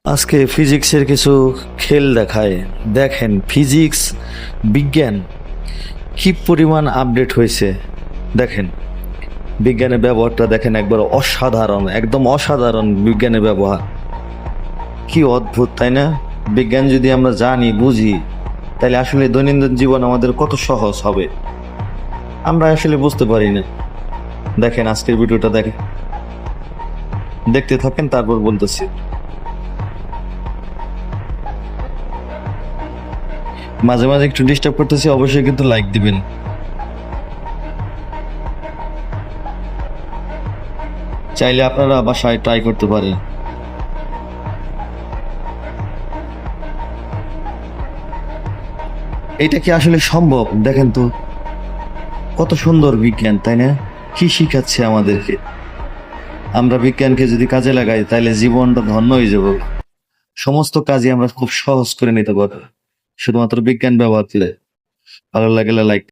আজকে ফিজিক্সের কিছু খেল দেখায়। দেখেন ফিজিক্স বিজ্ঞান কি পরিমাণ আপডেট হয়েছে। দেখেন বিজ্ঞানের ব্যবহারটা দেখেন, একবার অসাধারণ, একদম অসাধারণ বিজ্ঞানের ব্যবহার। কি অদ্ভুত, তাই না? বিজ্ঞান যদি আমরা জানি বুঝি, তাহলে আসলে দৈনন্দিন জীবন আমাদের কত সহজ হবে আমরা আসলে বুঝতে পারি না। দেখেন আজকের ভিডিওটা দেখেন, দেখতে থাকেন, তারপর বলতেছি। মাঝে মাঝে একটু ডিস্টার্ব করতেছি, অবশ্যই কিন্তু লাইক দিবেন। চাইলে আপনারা বাসায় ট্রাই করতে পারেন। এটা কি আসলে সম্ভব? দেখেন তো কত সুন্দর বিজ্ঞান, তাই না? কি শিখাচ্ছে আমাদেরকে। আমরা বিজ্ঞানকে যদি কাজে লাগাই তাহলে জীবনটা ধন্য হয়ে যাব। সমস্ত কাজই আমরা খুব সহজ করে নিতে পারবো শুধুমাত্র বিজ্ঞান ব্যবহার করলে। ভালো লাগলে লাইক